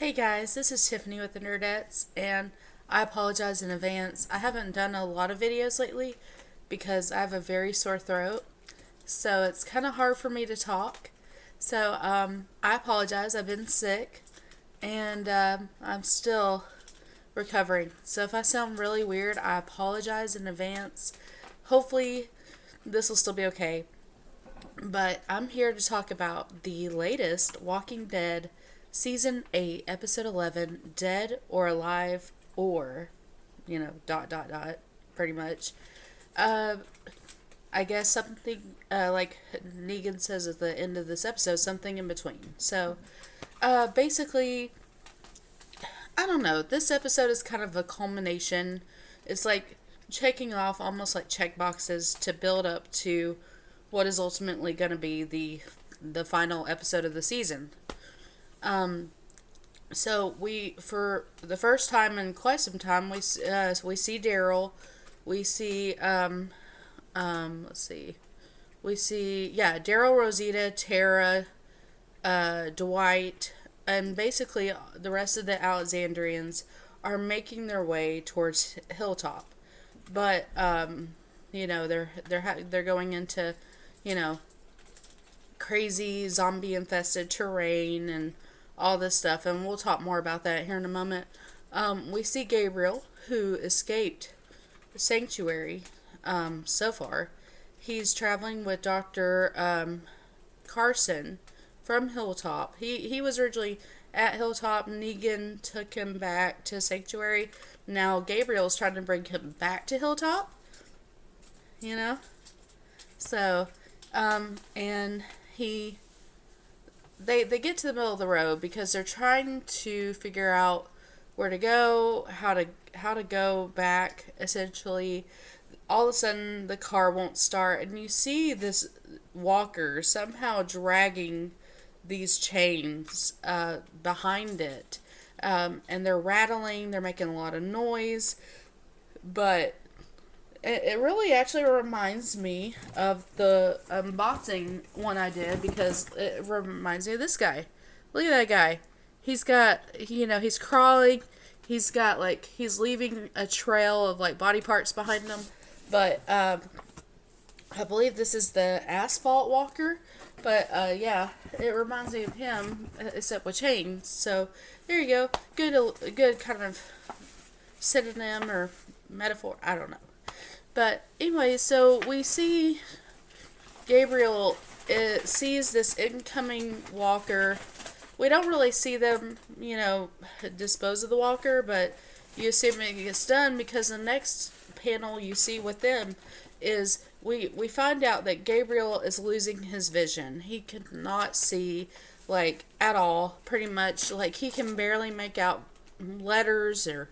Hey guys, this is Tiffany with the Nerdettes, and I apologize in advance. I haven't done a lot of videos lately because I have a very sore throat, so it's kind of hard for me to talk. So, I apologize. I've been sick, and I'm still recovering. So if I sound really weird, I apologize in advance. Hopefully, this will still be okay. But I'm here to talk about the latest Walking Dead Season 8, Episode 11, Dead or Alive or, dot dot dot, pretty much. Uh, I guess something, like Negan says at the end of this episode, something in between. So, basically, I don't know. This episode is kind of a culmination. It's like checking off almost like check boxes to build up to what is ultimately going to be the final episode of the season. Um, so for the first time in quite some time, we see Daryl, we see let's see, we see Daryl, Rosita, Tara, Dwight, and basically the rest of the Alexandrians are making their way towards Hilltop, but they're going into you know crazy zombie infested terrain and all this stuff, and we'll talk more about that here in a moment. We see Gabriel, who escaped the sanctuary so far. He's traveling with Dr. Carson from Hilltop. He was originally at Hilltop. Negan took him back to Sanctuary. Now Gabriel's trying to bring him back to Hilltop. You know? So, and they get to the middle of the road because they're trying to figure out where to go, how to go back. Essentially, all of a sudden the car won't start, and you see this walker somehow dragging these chains behind it, and they're rattling. They're making a lot of noise, but it really actually reminds me of the unboxing one I did because it reminds me of this guy. Look at that guy. He's got, he's crawling. He's got, he's leaving a trail of, body parts behind him. But, I believe this is the asphalt walker. But, yeah, it reminds me of him, except with chains. So, there you go. Good kind of synonym or metaphor. I don't know. But anyway, so we see Gabriel sees this incoming walker. We don't really see them, dispose of the walker, but you assume it gets done because the next panel you see with them is we find out that Gabriel is losing his vision. He cannot see, at all, pretty much. He can barely make out letters or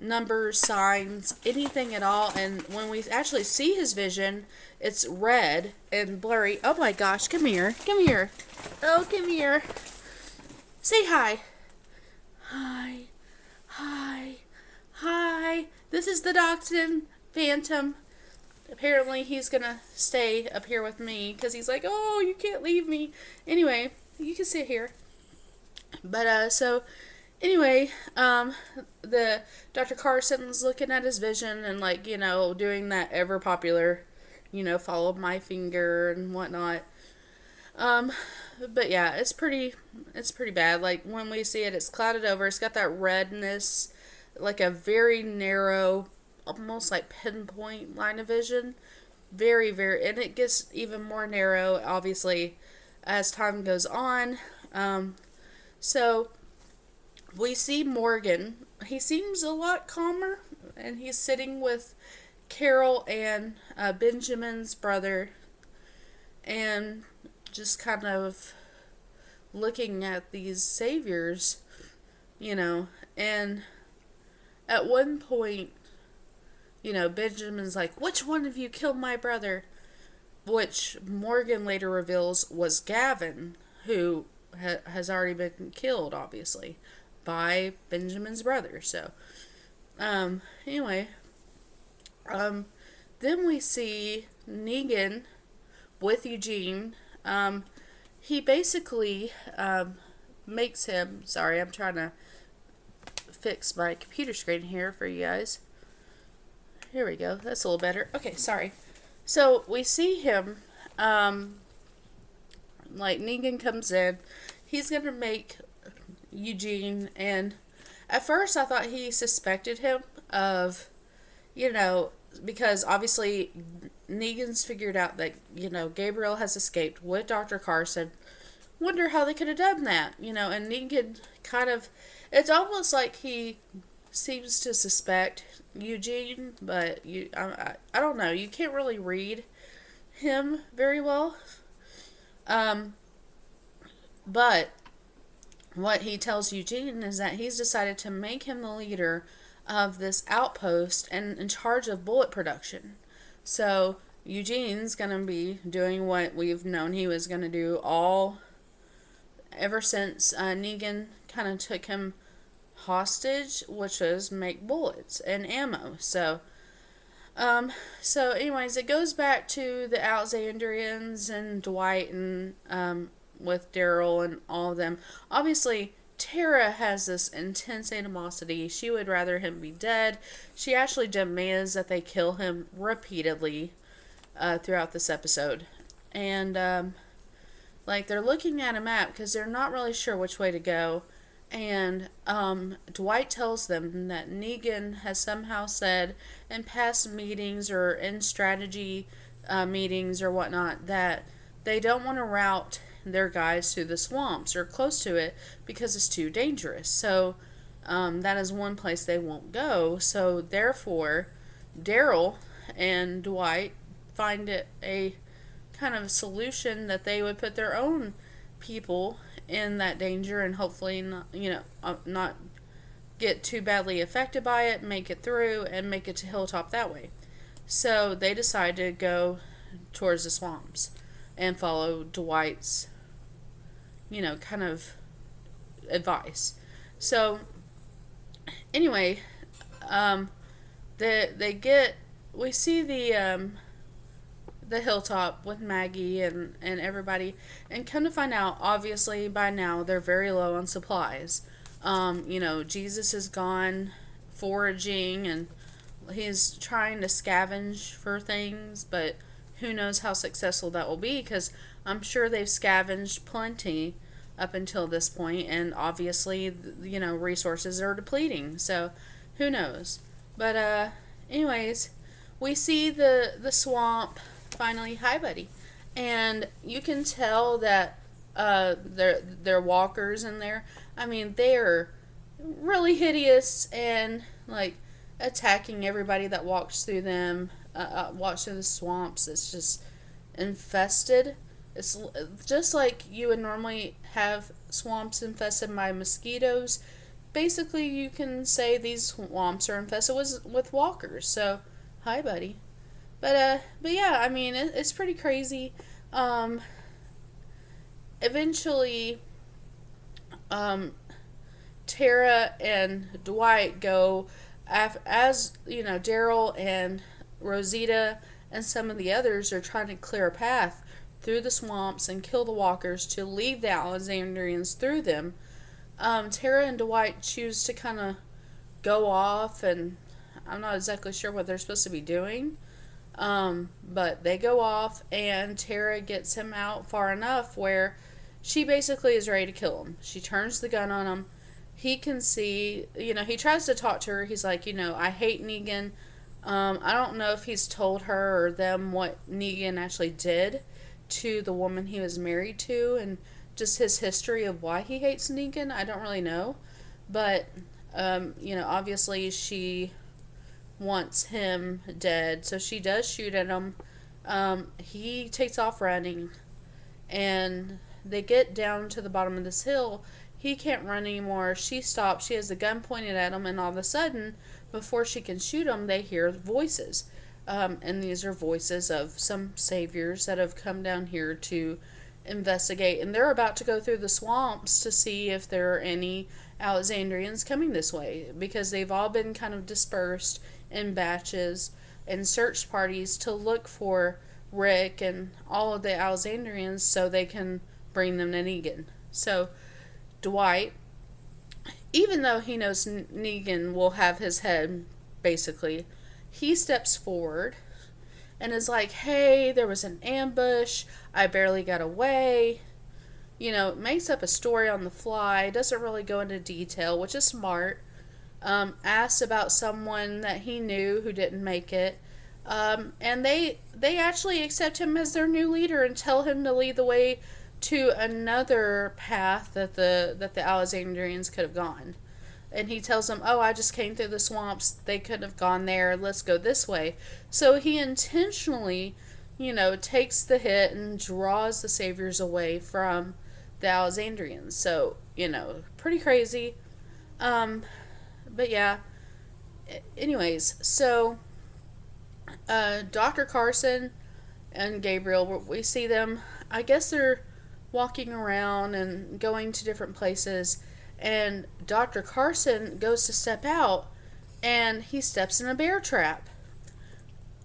numbers, signs, anything at all. And when we actually see his vision, it's red and blurry. Oh my gosh, come here. Come here. Oh, come here. Say hi. Hi. Hi. Hi. This is the Dachshund Phantom. Apparently he's gonna stay up here with me because he's like, oh, you can't leave me. Anyway, you can sit here. But, so anyway, the Dr. Carson's looking at his vision and doing that ever popular, follow my finger and whatnot. But yeah, it's pretty bad. When we see it, it's clouded over. It's got that redness, a very narrow, almost pinpoint line of vision. Very, very, and it gets even more narrow, obviously, as time goes on. So we see Morgan. He seems a lot calmer, and he's sitting with Carol and Benjamin's brother, and just kind of looking at these saviors, and at one point, Benjamin's like, which one of you killed my brother? Which Morgan later reveals was Gavin, who has already been killed, obviously, by Benjamin's brother. So, anyway, then we see Negan with Eugene. He basically makes him, sorry, I'm trying to fix my computer screen here for you guys. Here we go. That's a little better. Okay, sorry. So we see him, like Negan comes in. He's going to make Eugene, and at first I thought he suspected him of, because obviously Negan's figured out that, Gabriel has escaped with Dr. Carson. Wonder how they could have done that, and Negan kind of, it's almost like he seems to suspect Eugene, but I don't know, you can't really read him very well. But what he tells Eugene is that he's decided to make him the leader of this outpost and in charge of bullet production. So Eugene's going to be doing what we've known he was going to do ever since Negan kind of took him hostage, which was make bullets and ammo. So anyways, it goes back to the Alexandrians and Dwight and with Daryl and all of them. Obviously, Tara has this intense animosity. She would rather him be dead. She actually demands that they kill him repeatedly throughout this episode. And they're looking at a map because they're not really sure which way to go. And Dwight tells them that Negan has somehow said in past meetings or in strategy meetings or whatnot that they don't want to route their guys through the swamps or close to it because it's too dangerous. So that is one place they won't go. So therefore, Daryl and Dwight find it a kind of solution that they would put their own people in that danger and hopefully not get too badly affected by it, make it through, and make it to Hilltop that way. So they decide to go towards the swamps and follow Dwight's, kind of advice. So anyway, we see the Hilltop with Maggie and everybody, and come to find out, obviously by now they're very low on supplies. Jesus is gone foraging and he's trying to scavenge for things, but who knows how successful that will be, because I'm sure they've scavenged plenty up until this point, and obviously resources are depleting, so who knows. But anyways, we see the swamp. Finally, hi buddy, and you can tell that they're walkers in there. I mean, they're really hideous and attacking everybody that walks through them. Walks through the swamps. It's just infested. It's just like you would normally have swamps infested by mosquitoes. Basically, you can say these swamps are infested with walkers. So, hi buddy. But yeah, I mean, it's pretty crazy. Eventually, Tara and Dwight go, as Daryl and Rosita and some of the others are trying to clear a path through the swamps and kill the walkers to lead the Alexandrians through them. Tara and Dwight choose to kind of go off, and I'm not exactly sure what they're supposed to be doing. But they go off, and Tara gets him out far enough where she basically is ready to kill him. She turns the gun on him. He can see, he tries to talk to her. He's like, I hate Negan. I don't know if he's told her or them what Negan actually did to the woman he was married to, and just his history of why he hates Negan. I don't really know. But, obviously she wants him dead, so she does shoot at him. He takes off running, and they get down to the bottom of this hill. He can't run anymore. She stops. She has the gun pointed at him, and all of a sudden, before she can shoot him, they hear voices. And these are voices of some saviors that have come down here to investigate, and they're about to go through the swamps to see if there are any Alexandrians coming this way, because they've all been kind of dispersed in batches and search parties to look for Rick and all of the Alexandrians so they can bring them to Negan. So Dwight, even though he knows Negan will have his head, basically, he steps forward and is like, hey, there was an ambush. I barely got away. Makes up a story on the fly. Doesn't really go into detail, which is smart. Asks about someone that he knew who didn't make it. And they actually accept him as their new leader and tell him to lead the way to another path that the Alexandrians could have gone. And he tells them, oh, I just came through the swamps. They couldn't have gone there. Let's go this way. So he intentionally, takes the hit and draws the saviors away from the Alexandrians. So, pretty crazy. But yeah. Anyways, so Dr. Carson and Gabriel, we see them, I guess they're walking around and going to different places, and Dr. Carson goes to step out and he steps in a bear trap.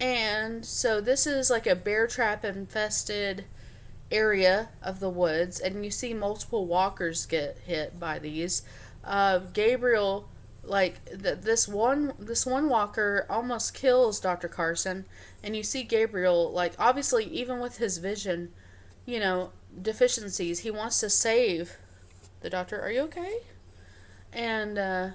And so this is like a bear trap infested area of the woods, and you see multiple walkers get hit by these. Gabriel, like this one walker almost kills Dr. Carson, and you see Gabriel, like, obviously even with his vision, deficiencies, he wants to save the doctor. Are you okay? And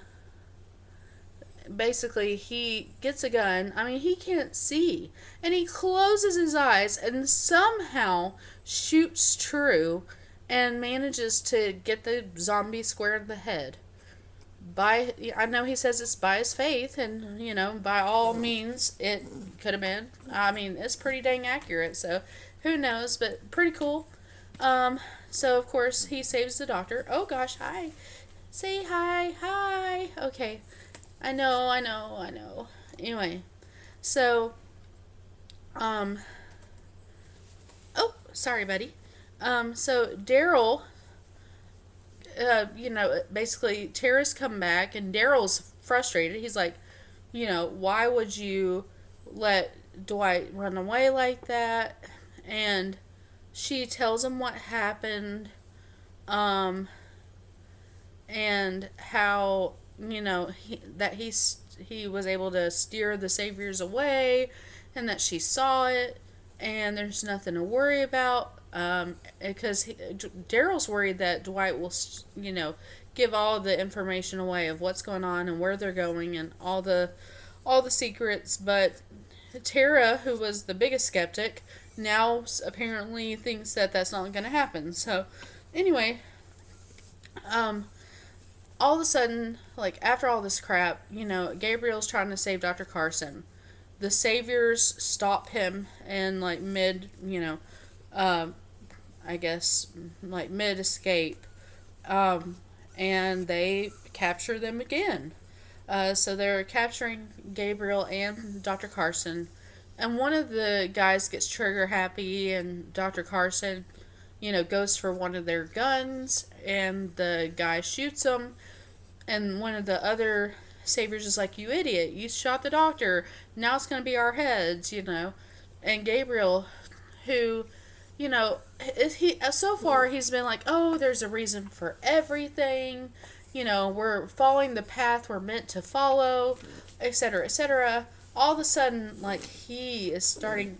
basically he gets a gun. I mean, he can't see, and he closes his eyes and somehow shoots true and manages to get the zombie square in the head. I know he says it's by his faith, and by all means it could have been. I mean, it's pretty dang accurate, so who knows, but pretty cool. So of course he saves the doctor. Oh gosh, hi. Say hi. Okay. I know. Anyway, so, oh, sorry, buddy. So Daryl, basically Tara's come back and Daryl's frustrated. He's like, why would you let Dwight run away like that? And she tells him what happened, and how, he was able to steer the saviors away, and that she saw it, and there's nothing to worry about, because Daryl's worried that Dwight will, give all the information away of what's going on and where they're going and all the secrets. But Tara, who was the biggest skeptic, now apparently thinks that that's not going to happen. So anyway, all of a sudden, like, after all this crap, Gabriel's trying to save Dr. Carson. The saviors stop him in, like, I guess, like, mid-escape. And they capture them again. So they're capturing Gabriel and Dr. Carson. And one of the guys gets trigger happy, and Dr. Carson, goes for one of their guns, and the guy shoots him. And one of the other saviors is like, you idiot, you shot the doctor, now it's going to be our heads, And Gabriel, who, so far he's been like, oh, there's a reason for everything, we're following the path we're meant to follow, etc., etc. All of a sudden, like, he is starting,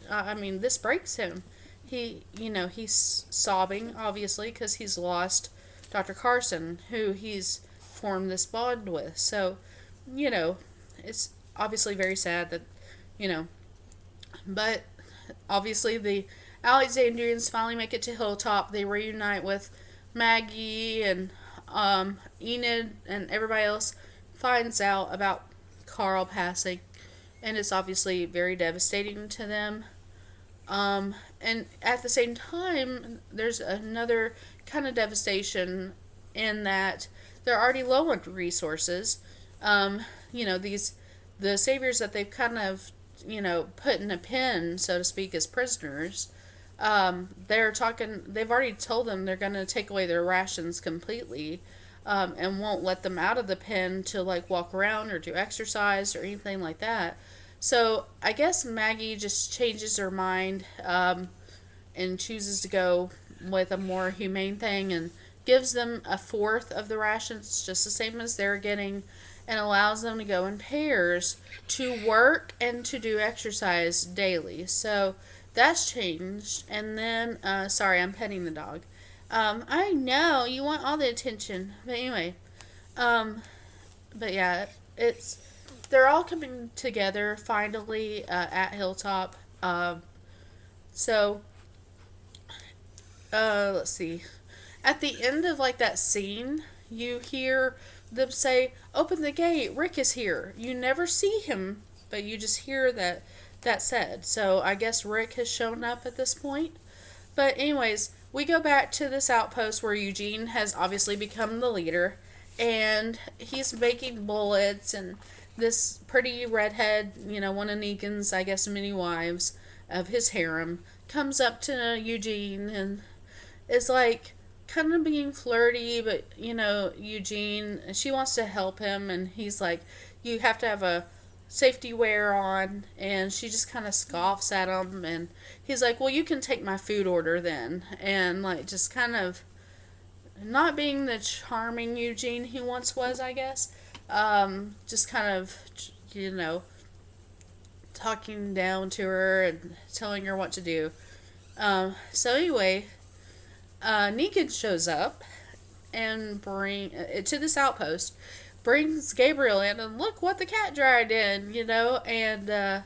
this breaks him. He's sobbing, obviously, because he's lost Dr. Carson, who he's formed this bond with. So, it's obviously very sad that, but obviously the Alexandrians finally make it to Hilltop. They reunite with Maggie, and Enid and everybody else finds out about Carl passing, and it's obviously very devastating to them. And at the same time, there's another kind of devastation in that they're already low on resources. The saviors that they've kind of, put in a pen, so to speak, as prisoners, they've already told them they're going to take away their rations completely, and won't let them out of the pen to, like, walk around or do exercise or anything like that. So I guess Maggie just changes her mind, and chooses to go with a more humane thing and gives them a fourth of the rations, just the same as they're getting, and allows them to go in pairs to work and to do exercise daily. So that's changed. And then, sorry, I'm petting the dog. I know you want all the attention, but anyway, but yeah, they're all coming together finally at Hilltop. So let's see. At the end of like that scene, you hear them say, "Open the gate, Rick is here." You never see him, but you just hear that said. So I guess Rick has shown up at this point. But anyways, we go back to this outpost where Eugene has obviously become the leader, and he's making bullets, and this pretty redhead, one of Negan's, I guess, many wives of his harem, comes up to Eugene and is like kind of being flirty, but Eugene, she wants to help him, and he's like, you have to have a safety wear on, and she just kind of scoffs at him, and he's like, well, you can take my food order then, and like just kind of not being the charming Eugene he once was, I guess, just kind of, talking down to her and telling her what to do. So anyway, Negan shows up and to this outpost, brings Gabriel in, and look what the cat dragged in, and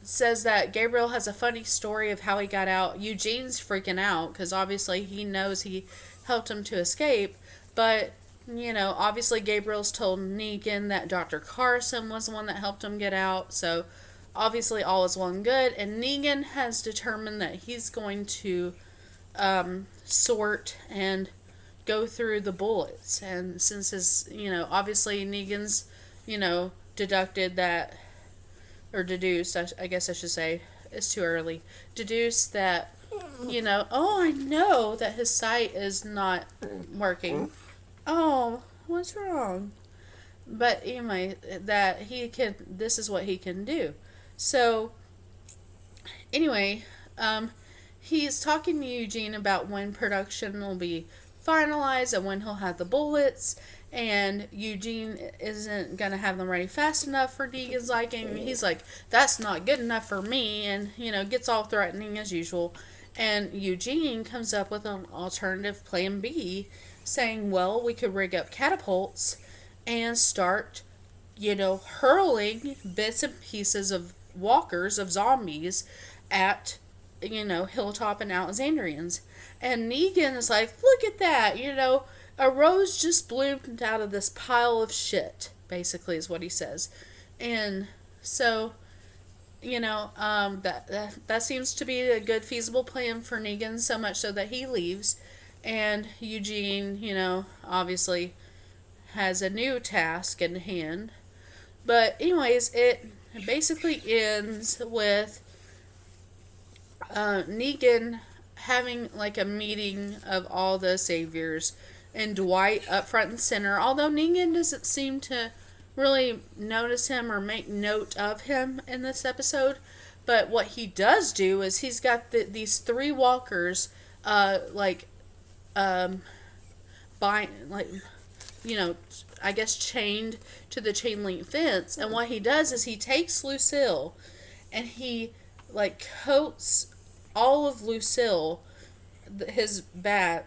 says that Gabriel has a funny story of how he got out. Eugene's freaking out because obviously he knows he helped him to escape, but obviously Gabriel's told Negan that Dr. Carson was the one that helped him get out, so obviously all is well and good, and Negan has determined that he's going to sort and go through the bullets, and since his, obviously Negan's, deducted that, or deduced, I guess I should say, it's too early, deduced that, oh, I know that his sight is not working. Oh, what's wrong? But anyway, that this is what he can do. So, anyway, he's talking to Eugene about when production will be finalized and when he'll have the bullets, and Eugene isn't going to have them ready fast enough for Negan's liking. He's like, that's not good enough for me, and, gets all threatening as usual. And Eugene comes up with an alternative plan B, saying, well, we could rig up catapults and start, hurling bits and pieces of walkers, of zombies, at, Hilltop and Alexandrians. And Negan is like, look at that, a rose just bloomed out of this pile of shit, basically is what he says. And so, that seems to be a good feasible plan for Negan, so much so that he leaves. And Eugene, obviously has a new task in hand. But anyways, it basically ends with Negan having like a meeting of all the saviors and Dwight up front and center, although Negan doesn't seem to really notice him or make note of him in this episode. But what he does do is he's got these three walkers I guess chained to the chain link fence, and what he does is he takes Lucille and he coats all of Lucille, his bat,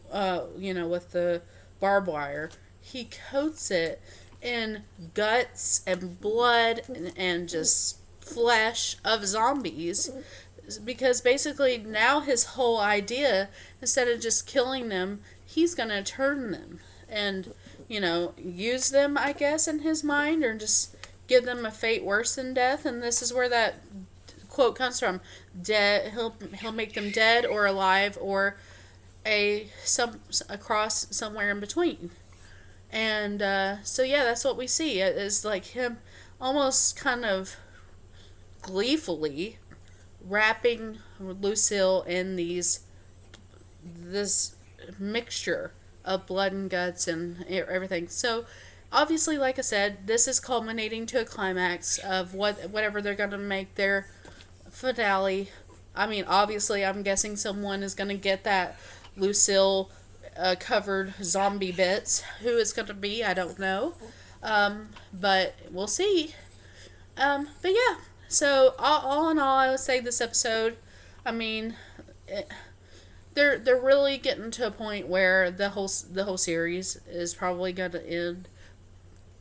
with the barbed wire, he coats it in guts and blood and just flesh of zombies, because basically now his whole idea, instead of just killing them, he's gonna turn them and use them, I guess, in his mind, or just give them a fate worse than death. And this is where that quote comes from: dead, he'll make them dead or alive, or a cross somewhere in between. And so yeah, that's what we see. It is like him almost kind of gleefully wrapping Lucille in this mixture of blood and guts and everything. So obviously, like I said, this is culminating to a climax of whatever they're going to make their finale. I mean, obviously, I'm guessing someone is going to get that Lucille covered zombie bits. Who it's going to be, I don't know. But we'll see. But yeah, so all in all, I would say this episode, I mean, they're really getting to a point where the whole series is probably going to end.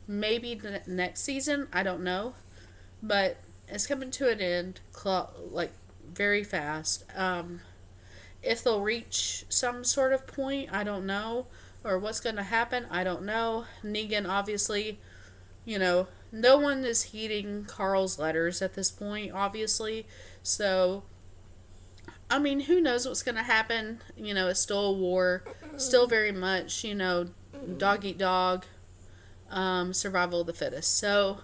Maybe the next season, I don't know, but it's coming to an end, like very fast. If they'll reach some sort of point, I don't know, or what's going to happen, I don't know. Negan, obviously, no one is heeding Carl's letters at this point, obviously. So, I mean, who knows what's going to happen? It's still a war. Still very much, dog eat dog, survival of the fittest. So,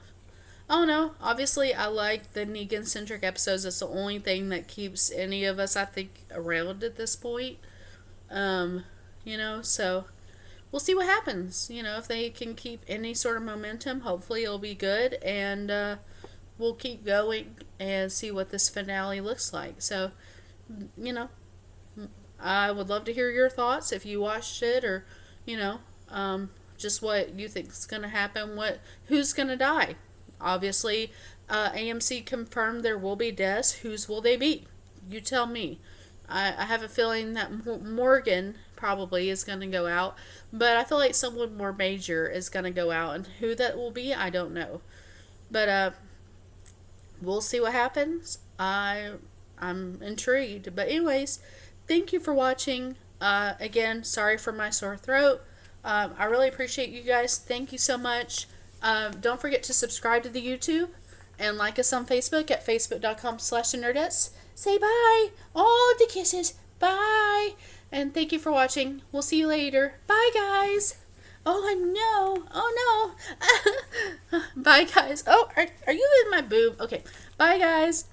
I don't know. Obviously, I like the Negan-centric episodes. That's the only thing that keeps any of us, I think, around at this point. So we'll see what happens. If they can keep any sort of momentum, hopefully it'll be good, and we'll keep going and see what this finale looks like. So, I would love to hear your thoughts if you watched it, or, just what you think is going to happen, who's going to die. Obviously, AMC confirmed there will be deaths. Whose will they be? You tell me. I have a feeling that Morgan probably is going to go out, but I feel like someone more major is going to go out, and who that will be, I don't know. But we'll see what happens. I'm intrigued. But anyways, thank you for watching. Again, sorry for my sore throat. I really appreciate you guys. Thank you so much. Don't forget to subscribe to the YouTube and like us on Facebook at facebook.com/Nerdettes. Say bye. All the kisses. Bye. And thank you for watching. We'll see you later. Bye, guys. Oh, no. Oh, no. Bye, guys. Oh, are you in my boob? Okay. Bye, guys.